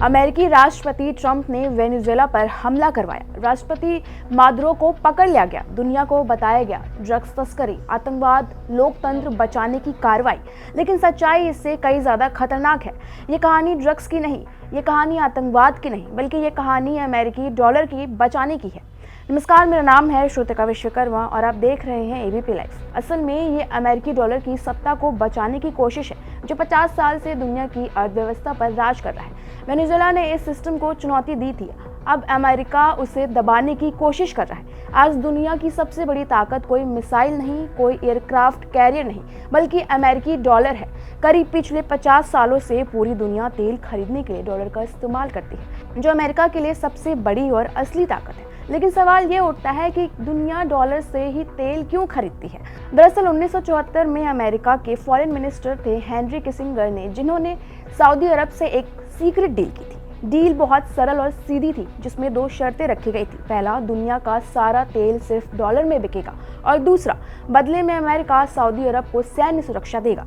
अमेरिकी राष्ट्रपति ट्रंप ने वेनेजुएला पर हमला करवाया। राष्ट्रपति मादुरो को पकड़ लिया गया। दुनिया को बताया गया ड्रग्स तस्करी, आतंकवाद, लोकतंत्र बचाने की कार्रवाई। लेकिन सच्चाई इससे कई ज्यादा खतरनाक है। ये कहानी ड्रग्स की नहीं, ये कहानी आतंकवाद की नहीं, बल्कि ये कहानी अमेरिकी डॉलर की बचाने की है। नमस्कार, मेरा नाम है श्रुतिका विश्वकर्मा और आप देख रहे हैं एबीपी लाइव। असल में ये अमेरिकी डॉलर की सत्ता को बचाने की कोशिश है जो 50 साल से दुनिया की अर्थव्यवस्था पर राज कर रहा है। वेनेजुएला ने इस सिस्टम को चुनौती दी थी, अब अमेरिका उसे दबाने की कोशिश कर रहा है। आज दुनिया की सबसे बड़ी ताकत कोई मिसाइल नहीं, कोई एयरक्राफ्ट कैरियर नहीं, बल्कि अमेरिकी डॉलर है। करीब पिछले 50 सालों से पूरी दुनिया तेल खरीदने के लिए डॉलर का इस्तेमाल करती है, जो अमेरिका के लिए सबसे बड़ी और असली ताकत है। लेकिन सवाल ये उठता है कि दुनिया डॉलर से ही तेल क्यों खरीदती है। दरअसल 1974 में अमेरिका के फॉरेन मिनिस्टर थे हेनरी किसिंगर ने, जिन्होंने सऊदी अरब से एक सीक्रेट डील की थी। डील बहुत सरल और सीधी थी, जिसमें 2 शर्तें रखी गई थी। पहला, दुनिया का सारा तेल सिर्फ डॉलर में बिकेगा, और दूसरा, बदले में अमेरिका सऊदी अरब को सैन्य सुरक्षा देगा।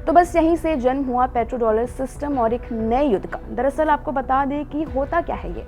तो बस यहीं से जन्म हुआ पेट्रो डॉलर सिस्टम और एक नए युद्ध का। दरअसल आपको बता दें कि होता क्या है ये।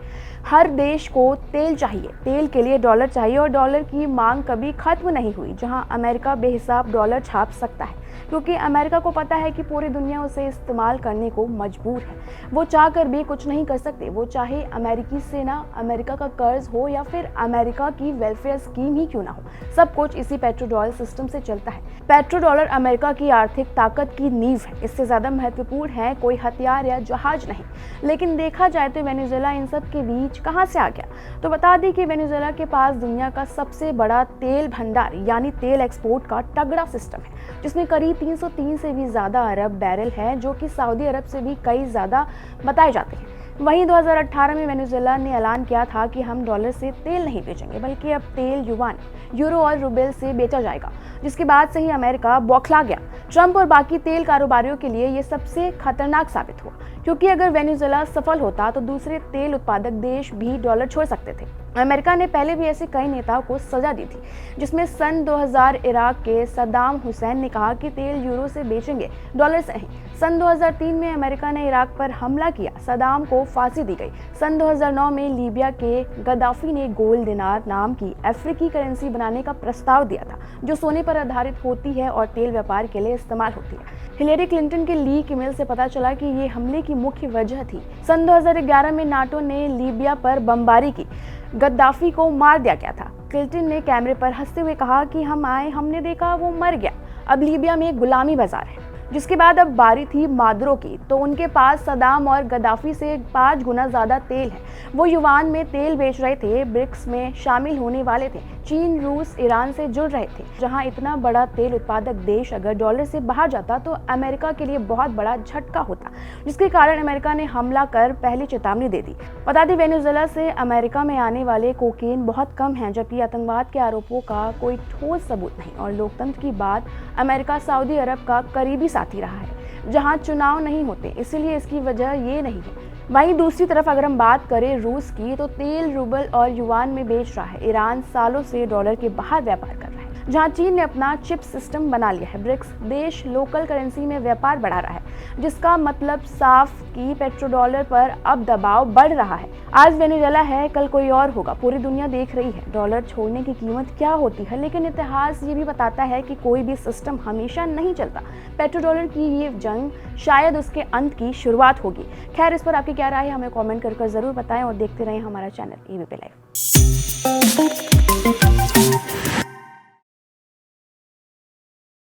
हर देश को तेल चाहिए, तेल के लिए डॉलर चाहिए, और डॉलर की मांग कभी खत्म नहीं हुई। जहां अमेरिका बेहिसाब डॉलर छाप सकता है, क्योंकि अमेरिका को पता है कि पूरी दुनिया उसे इस्तेमाल करने को मजबूर है। वो चाहकर भी कुछ नहीं कर सकते। वो चाहे अमेरिकी सेना, अमेरिका का कर्ज हो या फिर अमेरिका की वेलफेयर स्कीम ही क्यों ना हो, सब कुछ इसी पेट्रो डॉलर सिस्टम से चलता है। पेट्रो डॉलर अमेरिका की आर्थिक ताकत की नींव है। इससे ज्यादा महत्वपूर्ण है कोई हथियार या जहाज नहीं। लेकिन देखा जाए तो वेनेजुएला इन सब के बीच कहां से आ गया। तो बता दें कि वेनेजुएला के पास दुनिया का सबसे बड़ा तेल भंडार यानी तेल एक्सपोर्ट का तगड़ा सिस्टम है, जिसमें करीब 303 से भी ज्यादा अरब बैरल है, जो कि सऊदी अरब से भी कई ज्यादा बताए जाते हैं। वहीं 2018 में वेनेजुएला ने ऐलान किया था कि हम डॉलर से तेल नहीं बेचेंगे, बल्कि अब तेल युआन, यूरो और रूबल से बेचा जाएगा, जिसके बाद से ही अमेरिका बौखला गया। ट्रंप और बाकी तेल कारोबारियों के लिए ये सबसे खतरनाक साबित हुआ, क्योंकि अगर वेनेजुएला सफल होता तो दूसरे तेल उत्पादक देश भी डॉलर छोड़ सकते थे। अमेरिका ने पहले भी ऐसे कई नेताओं को सजा दी थी, जिसमें सन 2000 इराक के सद्दाम हुसैन ने कहा कि तेल यूरो से बेचेंगे, डॉलर से नहीं। सन 2003 में अमेरिका ने इराक पर हमला किया, सद्दाम को फांसी दी गई। सन 2009 में लीबिया के गद्दाफी ने गोल्ड दिनार नाम की अफ्रीकी करेंसी बनाने का प्रस्ताव दिया था, जो सोने पर आधारित होती है और तेल व्यापार के लिए इस्तेमाल होती है। हिलेरी क्लिंटन के लीक ईमेल से पता चला कि ये हमले की मुख्य वजह थी। सन 2011 में नाटो ने लीबिया पर बमबारी की, गद्दाफी को मार दिया गया था। क्लिंटन ने कैमरे पर हंसते हुए कहा कि हम आए, हमने देखा वो मर गया, अब लीबिया में गुलामी बाजार है। जिसके बाद अब बारी थी मादुरो की, तो उनके पास सद्दाम और गद्दाफी से 5 गुना ज्यादा तेल है। वो युआन में तेल बेच रहे थे, ब्रिक्स में शामिल होने वाले थे, चीन, रूस, ईरान से जुड़ रहे थे। जहां इतना बड़ा तेल उत्पादक देश अगर डॉलर से बाहर जाता तो अमेरिका के लिए बहुत बड़ा झटका होता, जिसके कारण अमेरिका ने हमला कर पहली चेतावनी दे दी। बता दें, वेनेजुएला से अमेरिका में आने वाले कोकेन बहुत कम है, जबकि आतंकवाद के आरोपों का कोई ठोस सबूत नहीं। और लोकतंत्र की बात, अमेरिका सऊदी अरब का करीबी साथी रहा है, जहां चुनाव नहीं होते, इसीलिए इसकी वजह ये नहीं है। वहीं दूसरी तरफ अगर हम बात करें रूस की, तो तेल रूबल और युआन में बेच रहा है। ईरान सालों से डॉलर के बाहर व्यापार कर रहा है। जहां चीन ने अपना चिप सिस्टम बना लिया है। ब्रिक्स देश लोकल करेंसी में व्यापार बढ़ा रहा है, जिसका मतलब साफ कि पेट्रो डॉलर पर अब दबाव बढ़ रहा है। आज वेनेजुएला है, कल कोई और होगा। पूरी दुनिया देख रही है डॉलर छोड़ने की कीमत क्या होती है। लेकिन इतिहास ये भी बताता है कि कोई भी सिस्टम हमेशा नहीं चलता। पेट्रो डॉलर की ये जंग शायद उसके अंत की शुरुआत होगी। खैर, इस पर आपकी क्या राय है, हमें कमेंट कर जरूर बताएं और देखते रहें हमारा चैनल एबीपी लाइव।